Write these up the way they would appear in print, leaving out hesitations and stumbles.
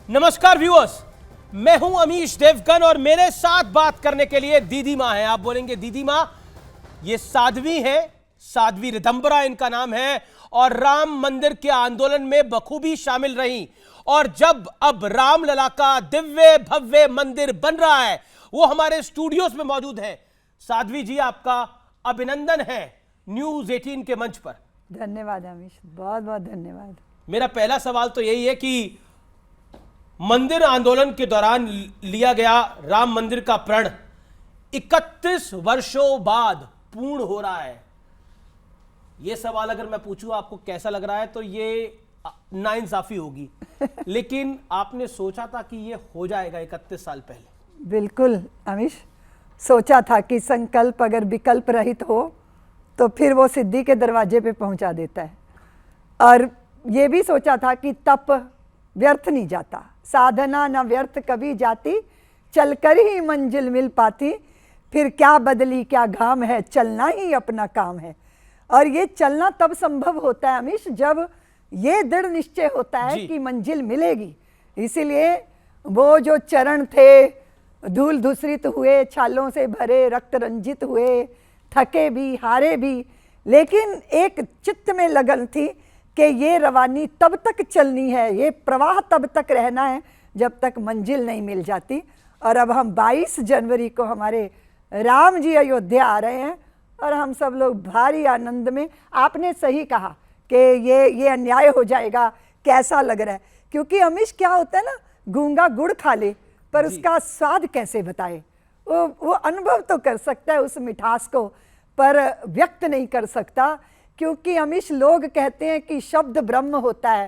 नमस्कार व्यूअर्स, मैं हूं अमीश देवगन और मेरे साथ बात करने के लिए दीदी मां है। आप बोलेंगे दीदी मां, ये साध्वी है, साध्वी रिदंबरा इनका नाम है और राम मंदिर के आंदोलन में बखूबी शामिल रही। और जब अब रामलला का दिव्य भव्य मंदिर बन रहा है, वो हमारे स्टूडियोज में मौजूद है। साध्वी जी, आपका अभिनंदन है न्यूज 18 के मंच पर। धन्यवाद अमीश, बहुत बहुत धन्यवाद। मेरा पहला सवाल तो यही है कि मंदिर आंदोलन के दौरान लिया गया राम मंदिर का प्रण 31 वर्षों बाद पूर्ण हो रहा है। यह सवाल अगर मैं पूछूं आपको कैसा लग रहा है तो ये नाइंसाफी होगी, लेकिन आपने सोचा था कि ये हो जाएगा 31 साल पहले? बिल्कुल अमीश, सोचा था कि संकल्प अगर विकल्प रहित हो तो फिर वो सिद्धि के दरवाजे पे पहुंचा देता है। और ये भी सोचा था कि तप व्यर्थ नहीं जाता, साधना न व्यर्थ कभी जाती, चलकर ही मंजिल मिल पाती, फिर क्या बदली क्या घाम है, चलना ही अपना काम है। और ये चलना तब संभव होता है अमीश जब ये दृढ़ निश्चय होता है कि मंजिल मिलेगी। इसीलिए वो जो चरण थे धूल धूसरित हुए, छालों से भरे, रक्त रंजित हुए, थके भी हारे भी, लेकिन एक चित्त में लगन थी कि ये रवानी तब तक चलनी है, ये प्रवाह तब तक रहना है जब तक मंजिल नहीं मिल जाती। और अब हम 22 जनवरी को हमारे राम जी अयोध्या आ रहे हैं और हम सब लोग भारी आनंद में। आपने सही कहा कि ये अन्याय हो जाएगा, कैसा लग रहा है, क्योंकि अमीश क्या होता है ना, गूंगा गुड़ खा ले पर उसका स्वाद कैसे बताए। वो अनुभव तो कर सकता है उस मिठास को, पर व्यक्त नहीं कर सकता, क्योंकि अमीश लोग कहते हैं कि शब्द ब्रह्म होता है,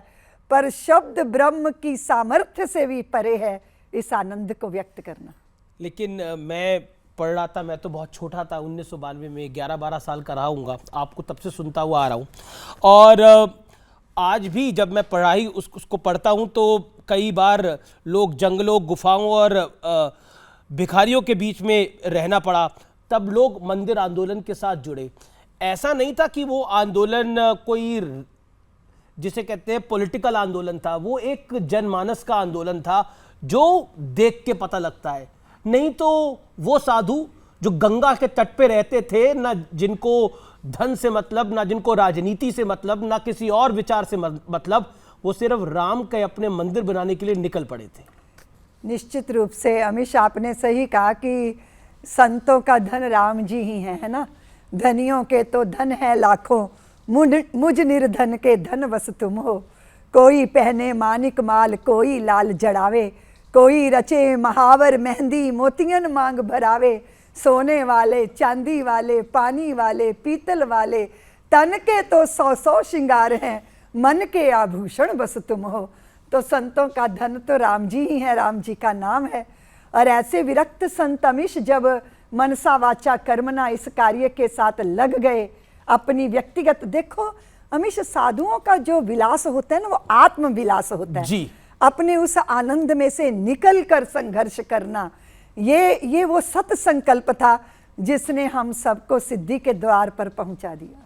पर शब्द ब्रह्म की सामर्थ्य से भी परे है इस आनंद को व्यक्त करना। लेकिन मैं पढ़ रहा था, मैं तो बहुत छोटा था, 1992 में 11-12 साल का रहा हूँगा, आपको तब से सुनता हुआ आ रहा हूँ। और आज भी जब मैं पढ़ाई उसको पढ़ता हूँ तो कई बार लोग जंगलों, गुफाओं और भिखारियों के बीच में रहना पड़ा, तब लोग मंदिर आंदोलन के साथ जुड़े। ऐसा नहीं था कि वो आंदोलन कोई जिसे कहते हैं पॉलिटिकल आंदोलन था, वो एक जनमानस का आंदोलन था जो देख के पता लगता है। नहीं तो वो साधु जो गंगा के तट पे रहते थे, ना जिनको धन से मतलब, ना जिनको राजनीति से मतलब, ना किसी और विचार से मतलब, वो सिर्फ राम के अपने मंदिर बनाने के लिए निकल पड़े थे। निश्चित रूप से अमीश, आपने सही कहा कि संतों का धन राम जी ही है ना। धनियों के तो धन है लाखों, मुझ निर्धन के धन बस तुम हो। कोई पहने मानिक माल, कोई लाल जड़ावे, कोई रचे महावर मेहंदी, मोतियन मांग भरावे। सोने वाले, चांदी वाले, पानी वाले, पीतल वाले, तन के तो 100-100 श्रृंगार हैं, मन के आभूषण बस तुम हो। तो संतों का धन तो राम जी ही है, राम जी का नाम है। और ऐसे विरक्त संत अमीश जब मनसा वाचा कर्मना इस कार्य के साथ लग गए, अपनी व्यक्तिगत, देखो अमीश साधुओं का जो विलास होता है ना, वो आत्म विलास होता है जी। अपने उस आनंद में से निकल कर संघर्ष करना, ये वो सत संकल्प था जिसने हम सबको सिद्धि के द्वार पर पहुंचा दिया।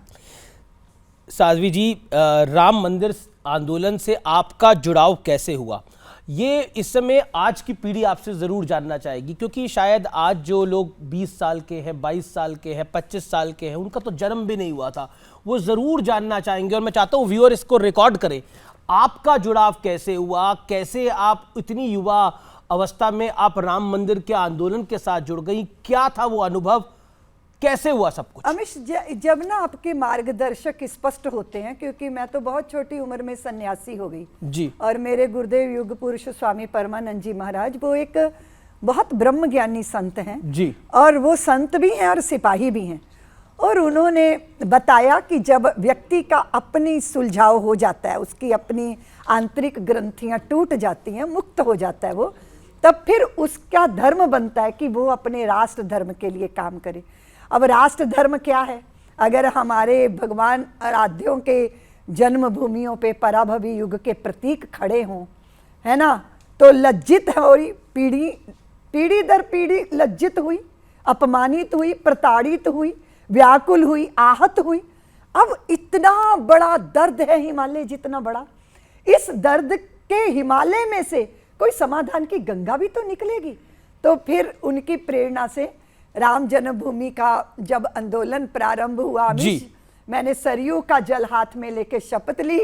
साध्वी जी, राम मंदिर आंदोलन से आपका जुड़ाव कैसे हुआ, ये इस समय आज की पीढ़ी आपसे ज़रूर जानना चाहेगी, क्योंकि शायद आज जो लोग 20 साल के हैं, 22 साल के हैं, 25 साल के हैं, उनका तो जन्म भी नहीं हुआ था, वो ज़रूर जानना चाहेंगे। और मैं चाहता हूँ व्यूअर इसको रिकॉर्ड करें, आपका जुड़ाव कैसे हुआ, कैसे आप इतनी युवा अवस्था में आप राम मंदिर के आंदोलन के साथ जुड़ गई, क्या था वो अनुभव, कैसे हुआ सब कुछ? अमीश, जब ना आपके मार्गदर्शक स्पष्ट होते हैं, क्योंकि मैं तो बहुत छोटी उम्र में सन्यासी हो गई जी, और मेरे गुरुदेव युग पुरुष स्वामी परमानंद जी महाराज वो एक बहुत ब्रह्म ज्ञानी संत हैं जी, और वो संत भी हैं और सिपाही भी हैं। और उन्होंने बताया कि जब व्यक्ति का अपनी सुलझाव हो जाता है, उसकी अपनी आंतरिक ग्रंथियां टूट जाती हैं, मुक्त हो जाता है वो, तब फिर उसका धर्म बनता है कि वो अपने राष्ट्र धर्म के लिए काम करे। अब राष्ट्र धर्म क्या है? अगर हमारे भगवान आराध्यों के जन्मभूमियों पे पराभवी युग के प्रतीक खड़े हों, है ना, तो लज्जित है, और पीढ़ी दर पीढ़ी लज्जित हुई, अपमानित हुई, प्रताड़ित हुई, व्याकुल हुई, आहत हुई। अब इतना बड़ा दर्द है, हिमालय जितना बड़ा, इस दर्द के हिमालय में से कोई समाधान की गंगा भी तो निकलेगी। तो फिर उनकी प्रेरणा से राम जन्मभूमि का जब आंदोलन प्रारंभ हुआ अमीश, मैंने सरयू का जल हाथ में लेके शपथ ली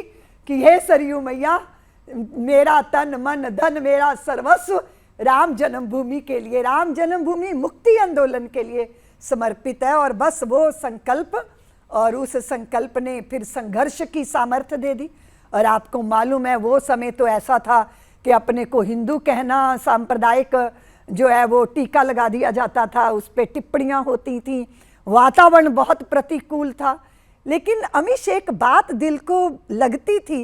कि हे सरयू मैया, मेरा तन मन धन मेरा सर्वस्व राम जन्मभूमि के लिए, राम जन्मभूमि मुक्ति आंदोलन के लिए समर्पित है। और बस वो संकल्प, और उस संकल्प ने फिर संघर्ष की सामर्थ्य दे दी। और आपको मालूम है वो समय तो ऐसा था कि अपने को हिंदू कहना, सांप्रदायिक जो है वो टीका लगा दिया जाता था, उस पर टिप्पणियां होती थी, वातावरण बहुत प्रतिकूल था। लेकिन अमीश एक बात दिल को लगती थी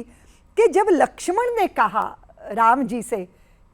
कि जब लक्ष्मण ने कहा राम जी से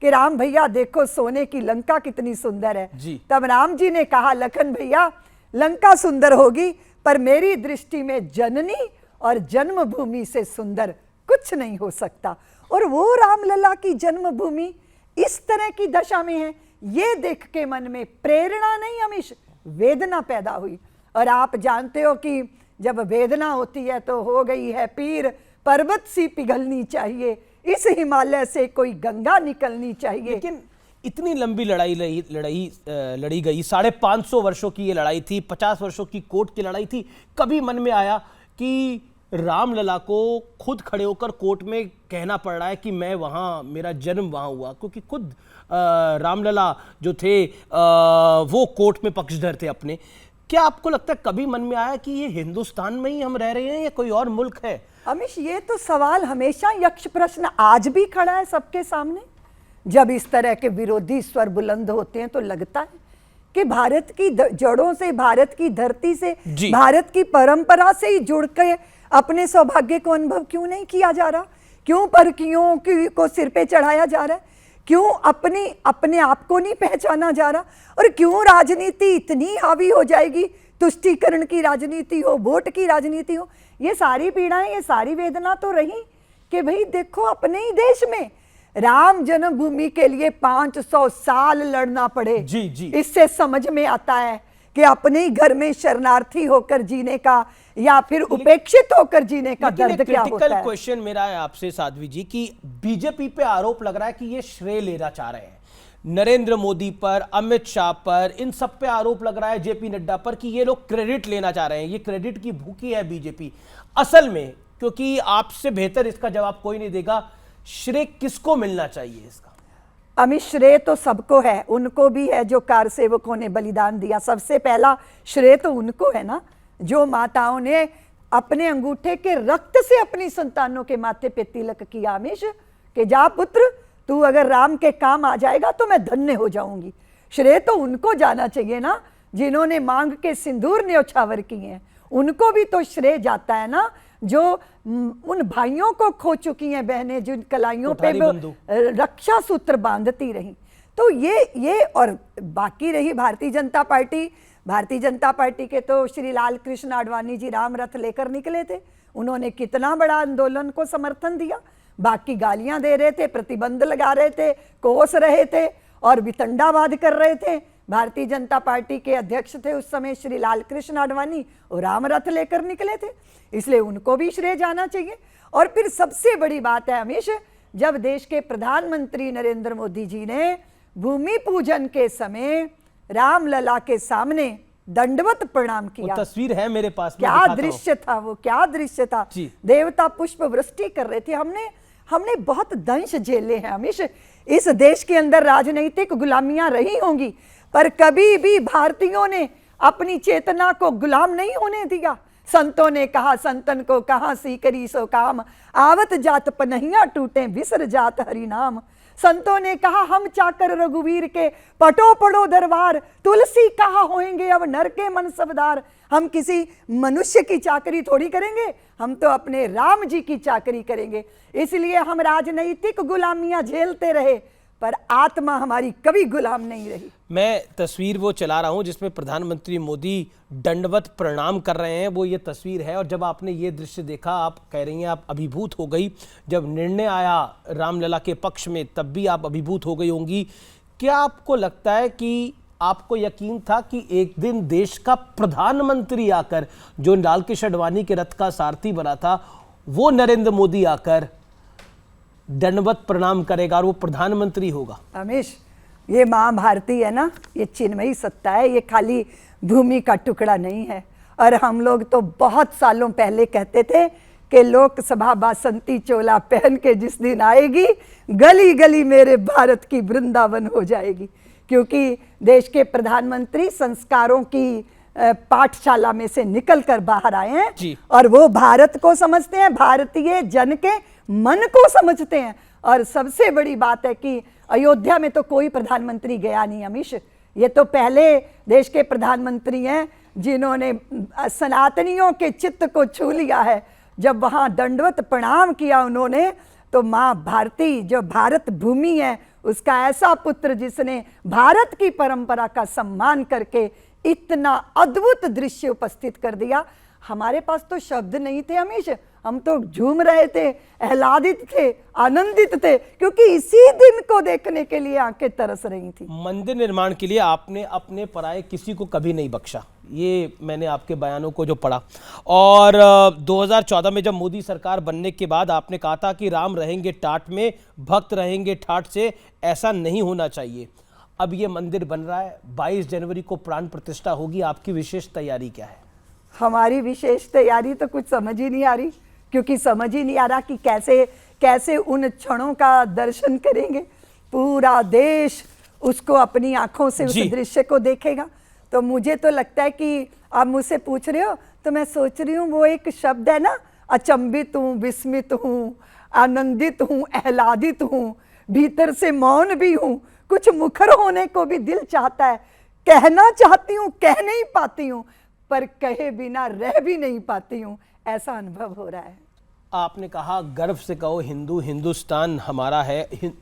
कि राम भैया देखो सोने की लंका कितनी सुंदर है, तब राम जी ने कहा लखन भैया लंका सुंदर होगी पर मेरी दृष्टि में जननी और जन्मभूमि से सुंदर कुछ नहीं हो सकता। और वो रामलला की जन्मभूमि इस तरह की दशा में है, ये देख के मन में प्रेरणा नहीं अमीश, वेदना पैदा हुई। और आप जानते हो कि जब वेदना होती है तो हो गई है पीर, पर्वत सी पिघलनी चाहिए, इस हिमालय से कोई गंगा निकलनी चाहिए। लेकिन इतनी लंबी लड़ाई लड़ी गई, 550 वर्षों की ये लड़ाई थी, 50 वर्षों की कोर्ट की लड़ाई थी। कभी मन में आया कि रामलला को खुद खड़े होकर कोर्ट में कहना पड़ रहा है कि मैं वहाँ, मेरा जन्म वहाँ हुआ, क्योंकि खुद रामलला जो थे वो कोर्ट में पक्षधर थे अपने। क्या आपको लगता है कभी मन में आया कि ये हिंदुस्तान में ही हम रह रहे हैं या कोई और मुल्क है? अमीश ये तो सवाल हमेशा यक्ष प्रश्न आज भी खड़ा है सबके सामने। जब इस तरह के विरोधी स्वर बुलंद होते हैं तो लगता है कि भारत की जड़ों से, भारत की धरती से, भारत की परंपरा से ही जुड़ के अपने सौभाग्य को अनुभव क्यों नहीं किया जा रहा? क्यों परखियों को सिर पे चढ़ाया जा रहा है? क्यों अपने आप को नहीं पहचाना जा रहा? और क्यों राजनीति इतनी हावी हो जाएगी, तुष्टीकरण की राजनीति हो, वोट की राजनीति हो? ये सारी पीड़ाएं, ये सारी वेदना तो रही कि भाई देखो अपने ही देश में राम जन्मभूमि के लिए 500 साल लड़ना पड़े। इससे समझ में आता है कि अपने ही घर में शरणार्थी होकर जीने का या फिर उपेक्षित होकर जीने का दर्द क्या होता है। क्रिटिकल क्वेश्चन मेरा है आपसे साध्वी जी कि बीजेपी पे आरोप लग रहा है कि ये श्रेय लेना चाह रहे हैं, नरेंद्र मोदी पर, अमित शाह पर, इन सब पे आरोप लग रहा है, जेपी नड्डा पर, कि ये लोग क्रेडिट लेना चाह रहे हैं, ये क्रेडिट की भूखी है बीजेपी असल में। क्योंकि आपसे बेहतर इसका जवाब कोई नहीं देगा, श्रेय किसको मिलना चाहिए इसका? अमित श्रेय तो सबको है, उनको भी है जो कार सेवकों ने बलिदान दिया। सबसे पहला श्रेय तो उनको है ना, जो माताओं ने अपने अंगूठे के रक्त से अपनी संतानों के माथे पे तिलक किया अमीश कि जा पुत्र, तू अगर राम के काम आ जाएगा तो मैं धन्य हो जाऊंगी। श्रेय तो उनको जाना चाहिए ना जिन्होंने मांग के सिंदूर न्योछावर किए हैं, उनको भी तो श्रेय जाता है ना, जो उन भाइयों को खो चुकी हैं बहनें, जिन कलाइयों पे रक्षा सूत्र बांधती रही। तो ये और बाकी रही भारतीय जनता पार्टी के तो श्री लाल कृष्ण आडवाणी जी राम रथ लेकर निकले थे, उन्होंने कितना बड़ा आंदोलन को समर्थन दिया। बाकी गालियां दे रहे थे, प्रतिबंध लगा रहे थे, कोस रहे थे और वितंडावाद कर रहे थे। भारतीय जनता पार्टी के अध्यक्ष थे उस समय श्री लाल कृष्ण आडवाणी, और राम रथ लेकर निकले थे, इसलिए उनको भी श्रेय जाना चाहिए। और फिर सबसे बड़ी बात है हमेशा, जब देश के प्रधानमंत्री नरेंद्र मोदी जी ने भूमि पूजन के समय रामलला के सामने दंडवत प्रणाम किया। वो तस्वीर है मेरे पास, क्या दृश्य था वो, क्या दृश्य था। देवता पुष्प वृष्टि कर रहे थे। हमने बहुत दंश झेले हैं हमेशा। इस देश के अंदर राजनीतिक गुलामियां रही होंगी, पर कभी भी भारतीयों ने अपनी चेतना को गुलाम नहीं होने दिया। संतों ने कहा, संतन को कहा सीकरी सो काम, आवत जात पनहिया टूटे विसर जात हरि नाम। संतों ने कहा हम चाकर रघुवीर के, पटो पड़ो दरबार, तुलसी कहा होएंगे अब नर के मन सबदार। हम किसी मनुष्य की चाकरी थोड़ी करेंगे, हम तो अपने राम जी की चाकरी करेंगे। इसलिए हम राजनीतिक गुलामियां झेलते रहे, पर आत्मा हमारी कभी गुलाम नहीं रही। मैं तस्वीर वो चला रहा हूं जिसमें प्रधानमंत्री मोदी दंडवत प्रणाम कर रहे हैं, वो ये तस्वीर है। और जब आपने ये दृश्य देखा, आप कह रही हैं आप अभिभूत हो गई। जब निर्णय आया रामलला के पक्ष में, तब भी आप अभिभूत हो गई होंगी। क्या आपको लगता है कि आपको यकीन था कि एक दिन देश का प्रधानमंत्री आकर, जो लाल कृष्ण आडवाणी के रथ का सारथी बना था, वो नरेंद्र मोदी आकर दंडवत प्रणाम करेगा और वो प्रधानमंत्री होगा। अमीश, ये माँ भारती है ना, ये चिन्मयी सत्ता है, ये खाली भूमि का टुकड़ा नहीं है। और हम लोग तो बहुत सालों पहले कहते थे कि लोकसभा बासंती चोला पहन के जिस दिन आएगी, गली गली मेरे भारत की वृंदावन हो जाएगी। क्योंकि देश के प्रधानमंत्री संस्कारों की पाठशाला में से निकल कर बाहर आए हैं और वो भारत को समझते हैं, भारतीय जन के मन को समझते हैं। और सबसे बड़ी बात है कि अयोध्या में तो कोई प्रधानमंत्री गया नहीं अमीश, ये तो पहले देश के प्रधानमंत्री हैं जिन्होंने सनातनियों के चित्त को छू लिया है। जब वहां दंडवत प्रणाम किया उन्होंने, तो माँ भारती जो भारत भूमि है, उसका ऐसा पुत्र जिसने भारत की परंपरा का सम्मान करके इतना अद्भुत दृश्य उपस्थित कर दिया। हमारे पास तो शब्द नहीं थे अमीश, हम तो झूम रहे थे, आह्लादित थे, आनंदित थे, क्योंकि इसी दिन को देखने के लिए आंखें तरस रही थी। मंदिर निर्माण के लिए आपने अपने पराये किसी को कभी नहीं बख्शा, ये मैंने आपके बयानों को जो पढ़ा। और 2014 में जब मोदी सरकार बनने के बाद आपने कहा था कि राम रहेंगे टाट में, भक्त रहेंगे ठाट से, ऐसा नहीं होना चाहिए। अब ये मंदिर बन रहा है, 22 जनवरी को प्राण प्रतिष्ठा होगी, आपकी विशेष तैयारी क्या है? हमारी विशेष तैयारी तो कुछ समझ ही नहीं आ रही, क्योंकि समझ ही नहीं आ रहा कि कैसे कैसे उन क्षणों का दर्शन करेंगे। पूरा देश उसको अपनी आंखों से उस दृश्य को देखेगा। तो मुझे तो लगता है कि आप मुझसे पूछ रहे हो तो मैं सोच रही हूँ, वो एक शब्द है ना, अचंभित हूँ, विस्मित हूँ, आनंदित हूँ, आह्लादित हूँ, भीतर से मौन भी हूँ, कुछ मुखर होने को भी दिल चाहता है, कहना चाहती हूँ, कह नहीं पाती हूँ, पर कहे बिना रह भी नहीं पाती हूँ, ऐसा अनुभव हो रहा है। आपने कहा गर्व से कहो हिंदू, हिंदुस्तान हमारा है,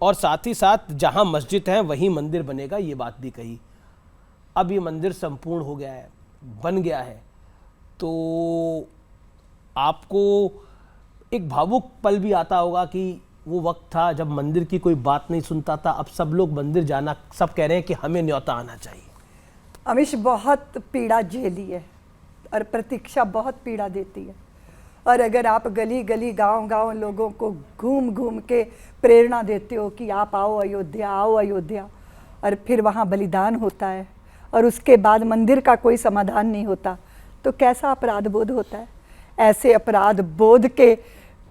और साथ ही साथ जहां मस्जिद है वहीं मंदिर बनेगा, ये बात भी कही। अब ये मंदिर संपूर्ण हो गया है, बन गया है, तो आपको एक भावुक पल भी आता होगा कि वो वक्त था जब मंदिर की कोई बात नहीं सुनता था, अब सब लोग मंदिर जाना, सब कह रहे हैं कि हमें न्योता आना चाहिए। अमीश, बहुत पीड़ा झेली है और प्रतीक्षा बहुत पीड़ा देती है। और अगर आप गली गली गांव गांव लोगों को घूम घूम के प्रेरणा देते हो कि आप आओ अयोध्या, आओ अयोध्या, और फिर वहाँ बलिदान होता है और उसके बाद मंदिर का कोई समाधान नहीं होता, तो कैसा अपराध बोध होता है। ऐसे अपराध बोध के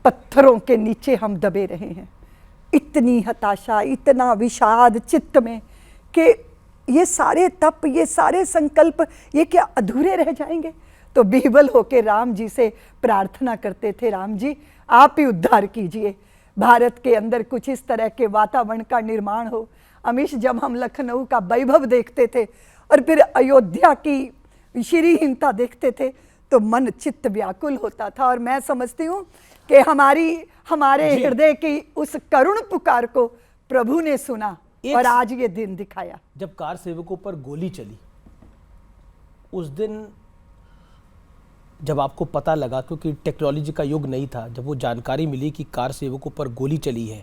पत्थरों के नीचे हम दबे रहे हैं। इतनी हताशा, इतना विषाद चित्त में कि ये सारे तप, ये सारे संकल्प, ये क्या अधूरे रह जाएंगे। तो बिहवल होके राम जी से प्रार्थना करते थे, राम जी आप ही उद्धार कीजिए, भारत के अंदर कुछ इस तरह के वातावरण का निर्माण हो। अमीश, जब हम लखनऊ का वैभव देखते थे और फिर अयोध्या की श्रीहीनता देखते थे तो मन चित्त व्याकुल होता था। और मैं समझती हूँ कि हमारे हृदय की उस करुण पुकार को प्रभु ने सुना और आज ये दिन दिखाया। जब कार सेवकों पर गोली चली, उस दिन जब आपको पता लगा, क्योंकि टेक्नोलॉजी का युग नहीं था, जब वो जानकारी मिली कि कार सेवकों पर गोली चली है,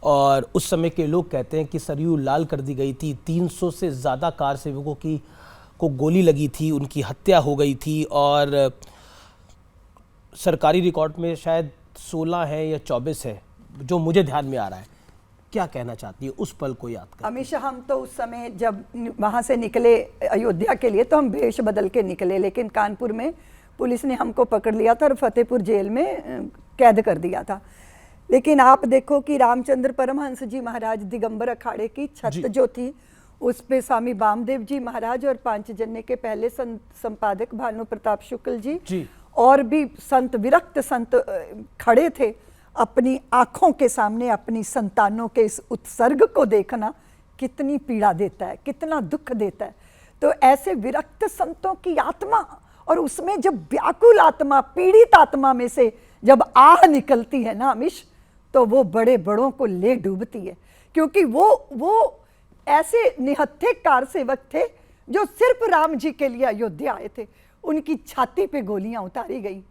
और उस समय के लोग कहते हैं कि सरयू लाल कर दी गई थी, 300 से ज़्यादा कार सेवकों को गोली लगी थी, उनकी हत्या हो गई थी, और सरकारी रिकॉर्ड में शायद 16 है या 24 है, जो मुझे ध्यान में आ रहा है। क्या कहना चाहती है उस पल को याद कर? हमेशा हम तो उस समय जब वहाँ से निकले अयोध्या के लिए तो हम वेश बदल के निकले, लेकिन कानपुर में पुलिस ने हमको पकड़ लिया था और फतेहपुर जेल में कैद कर दिया था। लेकिन आप देखो कि रामचंद्र परमहंस जी महाराज दिगंबर अखाड़े की छत जो थी, उस पे स्वामी वामदेव जी महाराज और पांचजन्य के पहले संपादक भानु प्रताप शुक्ल जी और भी संत, विरक्त संत खड़े थे। अपनी आंखों के सामने अपनी संतानों के इस उत्सर्ग को देखना कितनी पीड़ा देता है, कितना दुख देता है। तो ऐसे विरक्त संतों की आत्मा, और उसमें जब व्याकुल आत्मा, पीड़ित आत्मा में से जब आह निकलती है ना अमीश, तो वो बड़े बड़ों को ले डूबती है। क्योंकि वो ऐसे निहत्थे कार सेवक थे जो सिर्फ राम जी के लिए अयोध्या आए थे। उनकी छाती पे गोलियां उतारी गई,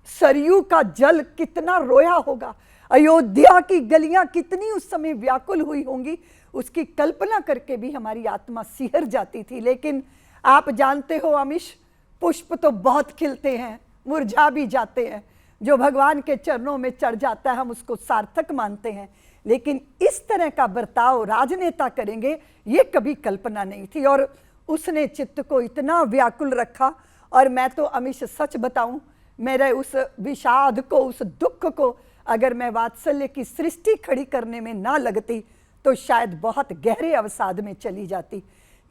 सरयू का जल कितना रोया होगा, अयोध्या की गलियां कितनी उस समय व्याकुल हुई होंगी, उसकी कल्पना करके भी हमारी आत्मा सिहर जाती थी। लेकिन आप जानते हो अमीश, पुष्प तो बहुत खिलते हैं, मुरझा भी जाते हैं, जो भगवान के चरणों में चढ़ जाता है हम उसको सार्थक मानते हैं, लेकिन इस तरह का बर्ताव राजनेता करेंगे ये कभी कल्पना नहीं थी। और उसने चित्त को इतना व्याकुल रखा। और मैं तो अमीश सच बताऊं, मेरे उस विषाद को, उस दुख को अगर मैं वात्सल्य की सृष्टि खड़ी करने में ना लगती तो शायद बहुत गहरे अवसाद में चली जाती।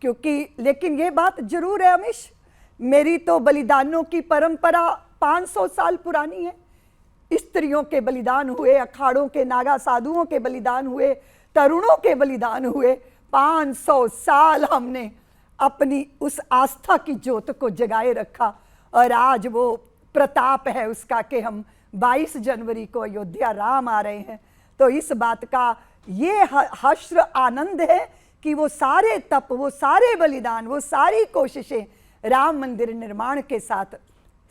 क्योंकि लेकिन ये बात जरूर है अमीश, मेरी तो बलिदानों की परंपरा 500 साल पुरानी है। स्त्रियों के बलिदान हुए, अखाड़ों के नागा साधुओं के बलिदान हुए, तरुणों के बलिदान हुए। 500 साल हमने अपनी उस आस्था की ज्योत को जगाए रखा। और आज वो प्रताप है उसका कि हम 22 जनवरी को अयोध्या राम आ रहे हैं। तो इस बात का ये हर्ष आनंद है कि वो सारे तप, वो सारे बलिदान, वो सारी कोशिशें राम मंदिर निर्माण के साथ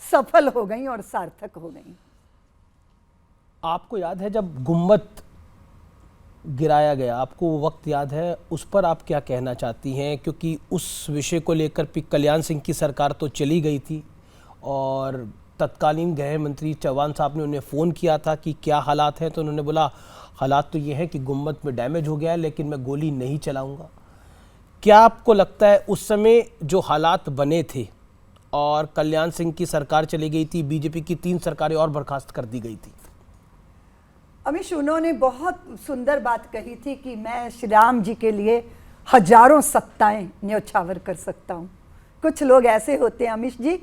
सफल हो गई और सार्थक हो गई। आपको याद है जब गुम्बद गिराया गया, आपको वो वक्त याद है, उस पर आप क्या कहना चाहती हैं? क्योंकि उस विषय को लेकर पी कल्याण सिंह की सरकार तो चली गई थी और तत्कालीन गृह मंत्री चौहान साहब ने उन्हें फ़ोन किया था कि क्या हालात हैं, तो उन्होंने बोला हालात तो ये हैं कि गुम्बद में डैमेज हो गया है लेकिन मैं गोली नहीं चलाऊंगा। क्या आपको लगता है उस समय जो हालात बने थे और कल्याण सिंह की सरकार चली गई थी, बीजेपी की 3 सरकारें और बर्खास्त कर दी गई थी? अमीश, उन्होंने बहुत सुंदर बात कही थी कि मैं श्री राम जी के लिए हजारों सत्ताएं न्योछावर कर सकता हूं। कुछ लोग ऐसे होते हैं अमीश जी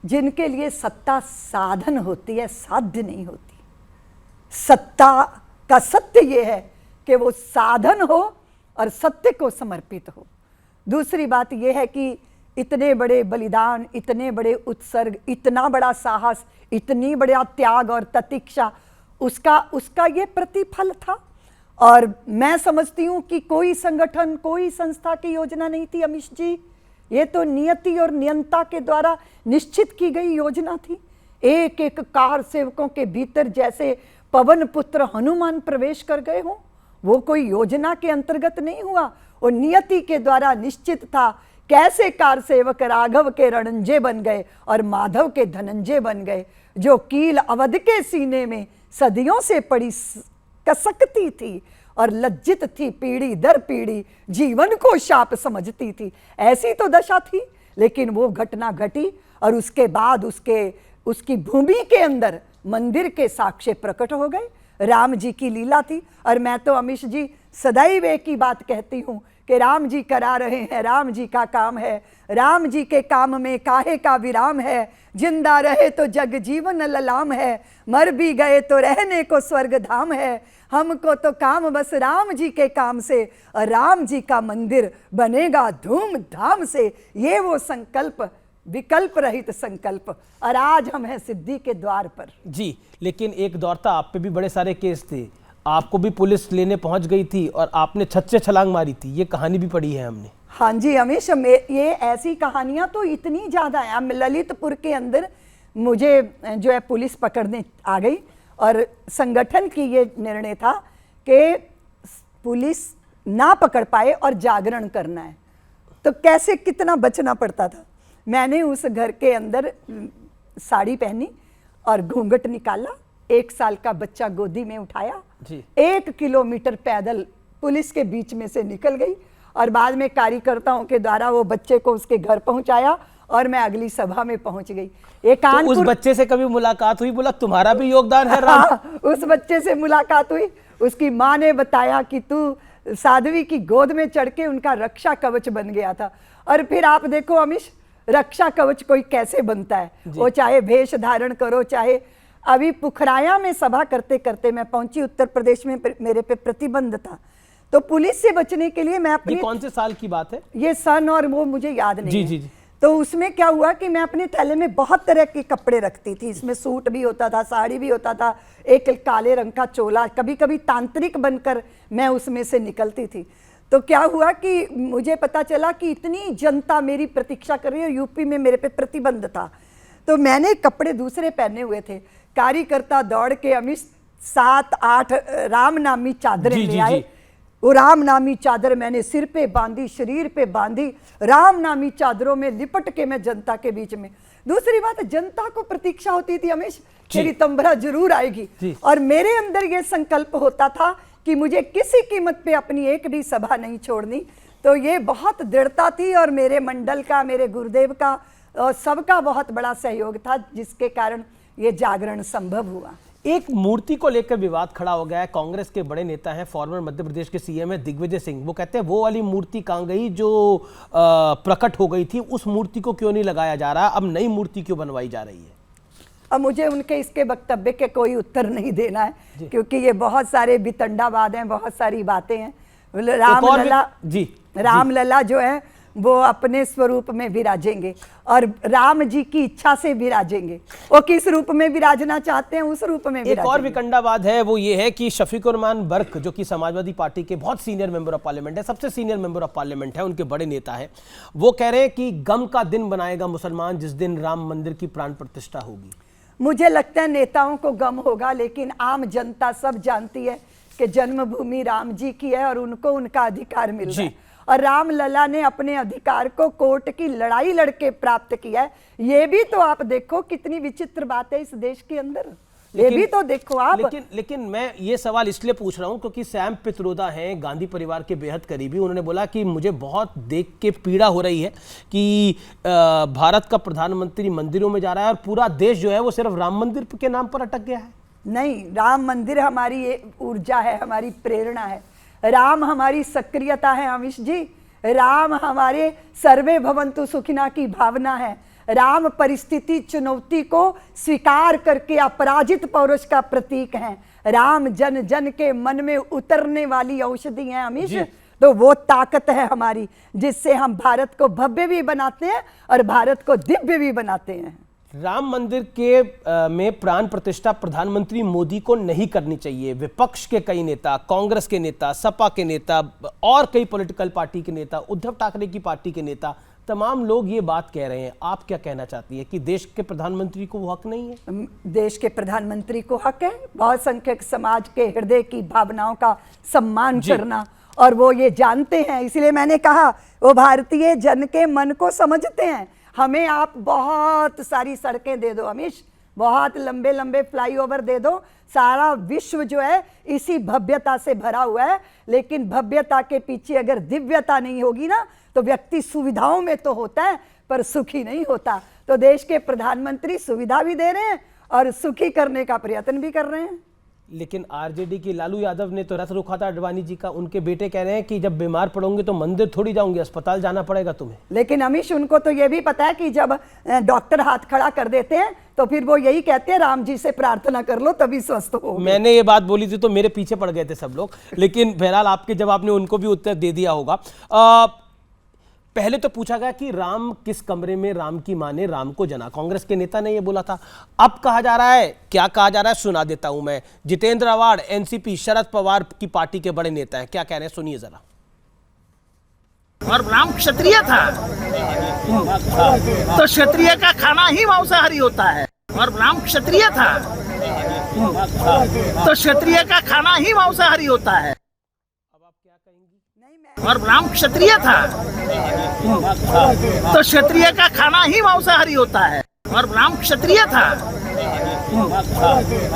जिनके लिए सत्ता साधन होती है, साध्य नहीं होती। सत्ता का सत्य ये है कि वो साधन हो और सत्य को समर्पित हो। दूसरी बात यह है कि इतने बड़े बलिदान, इतने बड़े उत्सर्ग, इतना बड़ा साहस, इतनी बड़ा त्याग और तितिक्षा, उसका ये प्रतिफल था। और मैं समझती हूँ कि कोई संगठन, कोई संस्था की योजना नहीं थी अमीश जी, ये तो नियति और नियंता के द्वारा निश्चित की गई योजना थी। एक एक कार सेवकों के भीतर जैसे पवन पुत्र हनुमान प्रवेश कर गए हों, वो कोई योजना के अंतर्गत नहीं हुआ, वो नियति के द्वारा निश्चित था। कैसे कार सेवक राघव के रणंजय बन गए और माधव के धनंजय बन गए। जो कील अवध के सीने में सदियों से पड़ी कसकती थी और लज्जित थी पीढ़ी दर पीढ़ी, जीवन को शाप समझती थी, ऐसी तो दशा थी। लेकिन वो घटना घटी और उसके बाद उसकी भूमि के अंदर मंदिर के साक्ष्य प्रकट हो गए। राम जी की लीला थी। और मैं तो अमीश जी सदैव एक ही बात कहती हूँ कि राम जी करा रहे हैं, राम जी का काम है, राम जी के काम में काहे का विराम है। जिंदा रहे तो जग जीवन ललाम है, मर भी गए तो रहने को स्वर्ग धाम है। हमको तो काम बस राम जी के काम से, और राम जी का मंदिर बनेगा धूम धाम से। ये वो संकल्प, विकल्प रहित संकल्प, और आज हम हैं सिद्धि के द्वार पर। जी, लेकिन एक दौर था आप पे भी बड़े सारे केस थे, आपको भी पुलिस लेने पहुंच गई थी और आपने छत से छलांग मारी थी, ये कहानी भी पढ़ी है हमने। हाँ जी हमेश, ये ऐसी कहानियां तो इतनी ज्यादा है। ललितपुर के अंदर मुझे जो है पुलिस पकड़ने आ गई और संगठन की ये निर्णय था कि पुलिस ना पकड़ पाए और जागरण करना है, तो कैसे कितना बचना पड़ता था। मैंने उस घर के अंदर साड़ी पहनी और घूंघट निकाला, 1 साल का बच्चा गोदी में उठाया, 1 किलोमीटर पैदल पुलिस के बीच में से निकल गई और बाद में कार्यकर्ताओं के द्वारा वो बच्चे को उसके घर पहुंचाया और मैं अगली सभा में पहुंच गई। तो उस बच्चे से कभी मुलाकात हुई? बोला तुम्हारा भी योगदान है राम? हाँ, उस बच्चे से मुलाकात हुई। उसकी माँ ने बताया कि तू साध्वी की गोद में चढ़ के उनका रक्षा कवच बन गया था। और फिर आप देखो अमीश, रक्षा कवच कोई कैसे बनता है, वो चाहे भेष धारण करो, चाहे अभी पुखराया में सभा करते करते मैं पहुंची, उत्तर प्रदेश में मेरे पे प्रतिबंध था, तो पुलिस से बचने के लिए मैं अपने, कौन से साल की बात है ये? सन और वो मुझे याद नहीं जी, है। जी। तो उसमें क्या हुआ कि मैं अपने थैले में बहुत तरह के कपड़े रखती थी, इसमें सूट भी होता था, साड़ी भी होता था, एक काले रंग का चोला, कभी कभी तांत्रिक बनकर मैं उसमें से निकलती थी। तो क्या हुआ कि मुझे पता चला कि इतनी जनता मेरी प्रतीक्षा कर रही है, यूपी में मेरे पे प्रतिबंध था, तो मैंने कपड़े दूसरे पहने हुए थे। कार्यकर्ता दौड़ के अमीश 7-8 राम नामी चादरें ले आए। वो राम नामी चादर मैंने सिर पे बांधी, शरीर पे बांधी, राम नामी चादरों में लिपट के मैं जनता के बीच में दूसरी बात, जनता को प्रतीक्षा होती थी हमेश कि रितंभरा जरूर आएगी, और मेरे अंदर ये संकल्प होता था कि मुझे किसी कीमत पे अपनी एक भी सभा नहीं छोड़नी। तो ये बहुत दृढ़ता थी, और मेरे मंडल का, मेरे गुरुदेव का, सबका बहुत बड़ा सहयोग था, जिसके कारण ये जागरण संभव हुआ। एक मूर्ति को लेकर विवाद खड़ा हो गया है। कांग्रेस के बड़े नेता हैं, फॉर्मर मध्य प्रदेश के सीएम है दिग्विजय सिंह, वो कहते हैं वो वाली मूर्ति कहाँ गई जो प्रकट हो गई थी, उस मूर्ति को क्यों नहीं लगाया जा रहा, अब नई मूर्ति क्यों बनवाई जा रही है? अब मुझे उनके इसके वक्तव्य के कोई उत्तर नहीं देना है, क्योंकि ये बहुत सारे वितंडावाद हैं, बहुत सारी बातें हैं। रामलला जो है वो अपने स्वरूप में विराजेंगे, और राम जी की इच्छा से विराजेंगे। वो किस रूप में विराजना चाहते हैं, उस रूप में एक और विकंडावाद है, वो ये है कि शफीकुर रहमान बर्क, जो कि समाजवादी पार्टी के बहुत सीनियर मेंबर ऑफ पार्लियामेंट है, सबसे सीनियर मेंबर ऑफ पार्लियामेंट है, उनके बड़े नेता है, वो कह रहे हैं कि गम का दिन बनाएगा मुसलमान जिस दिन राम मंदिर की प्राण प्रतिष्ठा होगी। मुझे लगता है नेताओं को गम होगा, लेकिन आम जनता सब जानती है कि जन्मभूमि राम जी की है, और उनको उनका अधिकार मिल रहा है, और रामलला ने अपने अधिकार को कोर्ट की लड़ाई लड़के प्राप्त किया है। ये भी तो आप देखो कितनी विचित्र बात है इस देश के अंदर, ये भी तो देखो आप। लेकिन मैं ये सवाल इसलिए पूछ रहा हूं क्योंकि सैम पित्रोदा हैं, गांधी परिवार के बेहद करीबी, उन्होंने बोला कि मुझे बहुत देख के पीड़ा हो रही है कि भारत का प्रधानमंत्री मंदिरों में जा रहा है और पूरा देश जो है वो सिर्फ राम मंदिर के नाम पर अटक गया है। नहीं, राम मंदिर हमारी ऊर्जा है, हमारी प्रेरणा है, राम हमारी सक्रियता है अमीश जी, राम हमारे सर्वे भवन्तु सुखिना की भावना है, राम परिस्थिति चुनौती को स्वीकार करके अपराजित पौरुष का प्रतीक है, राम जन जन के मन में उतरने वाली औषधि है अमीश। तो वो ताकत है हमारी, जिससे हम भारत को भव्य भी बनाते हैं और भारत को दिव्य भी बनाते हैं। राम मंदिर के में प्राण प्रतिष्ठा प्रधानमंत्री मोदी को नहीं करनी चाहिए। विपक्ष के कई नेता, कांग्रेस के नेता, सपा के नेता और कई पॉलिटिकल पार्टी के नेता, उद्धव ठाकरे की पार्टी के नेता, तमाम लोग ये बात कह रहे हैं। आप क्या कहना चाहती है कि देश के प्रधानमंत्री को वो हक नहीं है? देश के प्रधानमंत्री को हक है बहुसंख्यक समाज के हृदय की भावनाओं का सम्मान करना, और वो ये जानते हैं। इसलिए मैंने कहा वो भारतीय जन के मन को समझते हैं। हमें आप बहुत सारी सड़कें दे दो अमीश, बहुत लंबे लंबे फ्लाईओवर दे दो, सारा विश्व जो है इसी भव्यता से भरा हुआ है, लेकिन भव्यता के पीछे अगर दिव्यता नहीं होगी ना, तो व्यक्ति सुविधाओं में तो होता है पर सुखी नहीं होता। तो देश के प्रधानमंत्री सुविधा भी दे रहे हैं और सुखी करने का प्रयत्न भी कर रहे हैं। लेकिन आरजेडी की लालू यादव ने तो रथ रोका था अडवाणी जी का। उनके बेटे कह रहे हैं कि जब बीमार पड़ोगे तो मंदिर थोड़ी जाऊंगे, अस्पताल जाना पड़ेगा तुम्हें। लेकिन अमीश, उनको तो ये भी पता है कि जब डॉक्टर हाथ खड़ा कर देते हैं तो फिर वो यही कहते हैं राम जी से प्रार्थना कर लो तभी स्वस्थ हो। मैंने ये बात बोली थी तो मेरे पीछे पड़ गए थे सब लोग, लेकिन बहरहाल आपके जवाब ने उनको भी उत्तर दे दिया होगा। पहले तो पूछा गया कि राम किस कमरे में राम की मां ने राम को जना, कांग्रेस के नेता ने यह बोला था। अब कहा जा रहा है, क्या कहा जा रहा है सुना देता हूं मैं। जितेंद्र आवाड़ एनसीपी शरद पवार की पार्टी के बड़े नेता हैं, क्या कह रहे हैं सुनिए जरा। और राम क्षत्रिय था तो क्षत्रिय का खाना ही मांसाहारी होता है, और राम क्षत्रिय था तो क्षत्रिय का खाना ही मांसाहारी होता है। और राम क्षत्रिय था तो क्षत्रिय का खाना ही मांसाहारी होता है, और राम क्षत्रिय था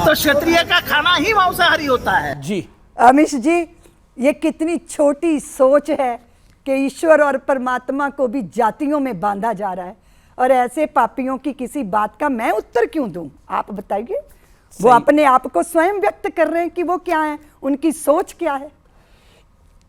तो क्षत्रिय का खाना ही मांसाहारी होता है। जी अमीश जी, ये कितनी छोटी सोच है कि ईश्वर और परमात्मा को भी जातियों में बांधा जा रहा है, और ऐसे पापियों की किसी बात का मैं उत्तर क्यों दूं? आप बताइए। वो अपने आप को स्वयं व्यक्त कर रहे हैं कि वो क्या है, उनकी सोच क्या है।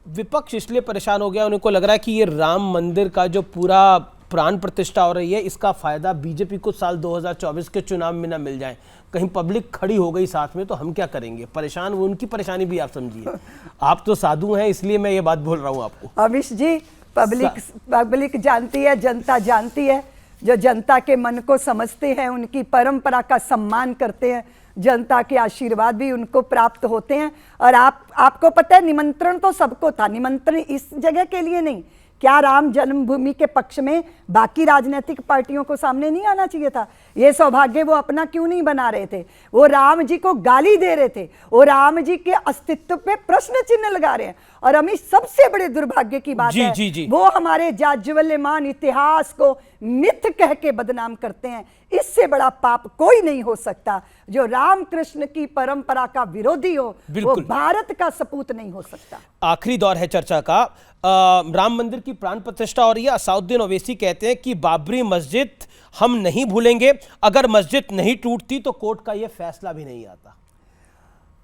विपक्ष इसलिए परेशान हो गया, उनको लग रहा है कि ये राम मंदिर का जो पूरा प्राण प्रतिष्ठा हो रही है, इसका फायदा बीजेपी को साल 2024 के चुनाव में ना मिल जाए। कहीं पब्लिक खड़ी हो गई साथ में तो हम क्या करेंगे? परेशान, वो उनकी परेशानी भी आप समझिए। आप तो साधु हैं इसलिए मैं ये बात बोल रहा हूँ आपको। अमीश जी, पब्लिक जानती है, जनता जानती है, जो जनता के मन को समझते हैं, उनकी परंपरा का सम्मान करते हैं, जनता के आशीर्वाद भी उनको प्राप्त होते हैं। और आपको पता है, निमंत्रण तो सबको था, निमंत्रण इस जगह के लिए नहीं। क्या राम जन्मभूमि के पक्ष में बाकी राजनीतिक पार्टियों को सामने नहीं आना चाहिए था? ये सौभाग्य वो अपना क्यों नहीं बना रहे थे? वो राम जी को गाली दे रहे थे, वो राम जी के अस्तित्व पे प्रश्न चिन्ह लगा रहे हैं, और अमित, सबसे बड़े दुर्भाग्य की बात जी, है जी, जी। वो हमारे जाज्वल्यमान इतिहास को मिथ कह के बदनाम करते हैं। इससे बड़ा पाप कोई नहीं हो सकता। जो रामकृष्ण की परंपरा का विरोधी हो वो बिल्कुल। भारत का सपूत नहीं हो सकता। आखिरी दौर है चर्चा का। राम मंदिर की प्राण प्रतिष्ठा हो रही है। असाउद्दीन ओवैसी कहते हैं कि बाबरी मस्जिद हम नहीं भूलेंगे, अगर मस्जिद नहीं टूटती तो कोर्ट का यह फैसला भी नहीं आता।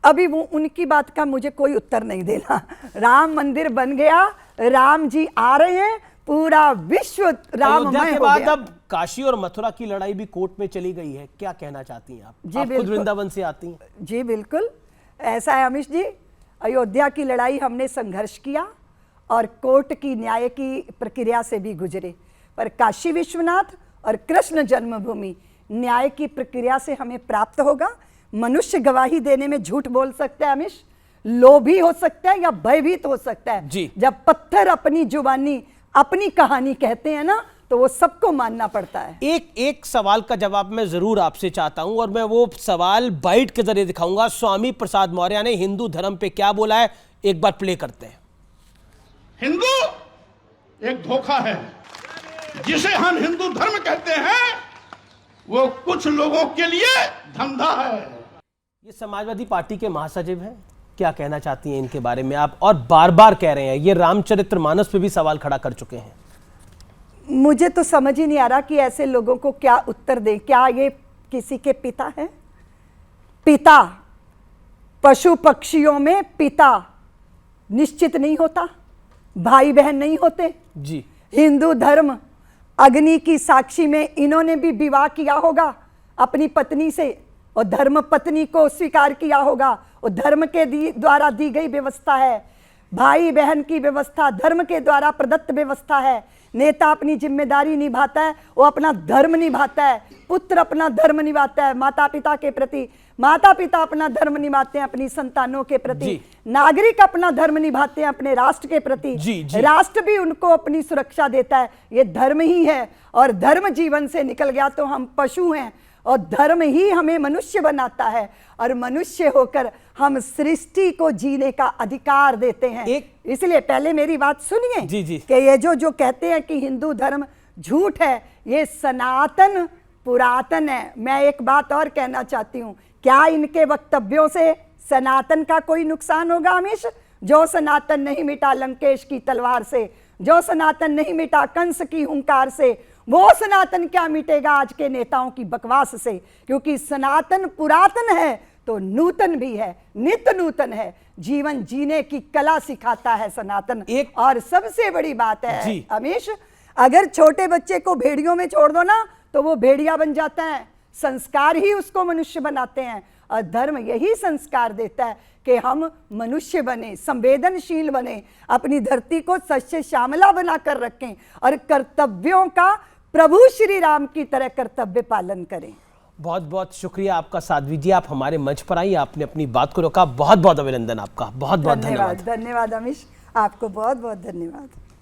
अभी वो उनकी बात का मुझे कोई उत्तर नहीं देना। राम मंदिर बन गया, राम जी आ रहे हैं, पूरा विश्व राममय अयोध्या के हो बाद गया। अब काशी और मथुरा की लड़ाई भी कोर्ट में चली गई है। क्या कहना चाहती हैं आप? जी, आप खुद बिल्कुल। वृंदावन से आती हैं। जी बिल्कुल, ऐसा है अमिश जी। अयोध्या की लड़ाई हमने संघर्ष किया और कोर्ट की न्याय की प्रक्रिया से भी गुजरे, पर काशी विश्वनाथ और कृष्ण जन्मभूमि न्याय की प्रक्रिया से हमें प्राप्त होगा। मनुष्य गवाही देने में झूठ बोल सकता है अमिश, लोभी हो सकता है या भयभीत हो सकता है। जी। जब पत्थर अपनी जुबानी अपनी कहानी कहते हैं ना, तो वो सबको मानना पड़ता है। एक सवाल का जवाब मैं जरूर आपसे चाहता हूं और मैं वो सवाल बाइट के जरिए दिखाऊंगा। स्वामी प्रसाद मौर्य ने हिंदू धर्म पे क्या बोला है, एक बार प्ले करते हैं। हिंदू एक धोखा है। जिसे हम हिंदू धर्म कहते हैं वो कुछ लोगों के लिए धंधा है। ये समाजवादी पार्टी के महासचिव हैं, क्या कहना चाहती हैं इनके बारे में आप? और बार बार कह रहे हैं, ये रामचरितमानस पे भी सवाल खड़ा कर चुके हैं। मुझे तो समझ ही नहीं आ रहा कि ऐसे लोगों को क्या उत्तर दें। क्या ये किसी के पिता हैं? पिता, पशु पक्षियों में पिता निश्चित नहीं होता, भाई बहन नहीं होते। जी। हिंदू धर्म अग्नि की साक्षी में इन्होंने भी विवाह किया होगा अपनी पत्नी से और धर्म पत्नी को स्वीकार किया होगा, और धर्म के द्वारा दी गई व्यवस्था है। भाई बहन की व्यवस्था धर्म के द्वारा प्रदत्त व्यवस्था है। नेता अपनी जिम्मेदारी निभाता है, वो अपना धर्म निभाता है। पुत्र अपना धर्म निभाता है माता पिता के प्रति, माता पिता अपना धर्म निभाते हैं अपनी संतानों के प्रति, नागरिक अपना धर्म निभाते हैं अपने राष्ट्र के प्रति। जी, जी। राष्ट्र भी उनको अपनी सुरक्षा देता है। ये धर्म ही है, और धर्म जीवन से निकल गया तो हम पशु हैं, और धर्म ही हमें मनुष्य बनाता है, और मनुष्य होकर हम सृष्टि को जीने का अधिकार देते हैं। इसलिए पहले मेरी बात सुनिए। जी, जी। कि ये जो कहते हैं कि हिंदू धर्म झूठ है, ये सनातन पुरातन है। मैं एक बात और कहना चाहती हूँ, क्या इनके वक्तव्यों से सनातन का कोई नुकसान होगा हमेशा? जो सनातन नहीं मिटा लंकेश की तलवार से, जो सनातन नहीं मिटा कंस की हुंकार से, वो सनातन क्या मिटेगा आज के नेताओं की बकवास से? क्योंकि सनातन पुरातन है तो नूतन भी है, नित्य नूतन है। जीवन जीने की कला सिखाता है सनातन। और सबसे बड़ी बात है अमीश, अगर छोटे बच्चे को भेड़ियों में छोड़ दो ना तो वो भेड़िया बन जाता है। संस्कार ही उसको मनुष्य बनाते हैं, और धर्म यही संस्कार देता है कि हम मनुष्य बने, संवेदनशील बने, अपनी धरती को सच्चे श्यामला बनाकर रखें, और कर्तव्यों का प्रभु श्री राम की तरह कर्तव्य पालन करें। बहुत बहुत शुक्रिया आपका साध्वी जी, आप हमारे मंच पर आई, आपने अपनी बात को रोका। बहुत बहुत अभिनंदन आपका, बहुत बहुत धन्यवाद। धन्यवाद अमीश, आपको बहुत बहुत धन्यवाद।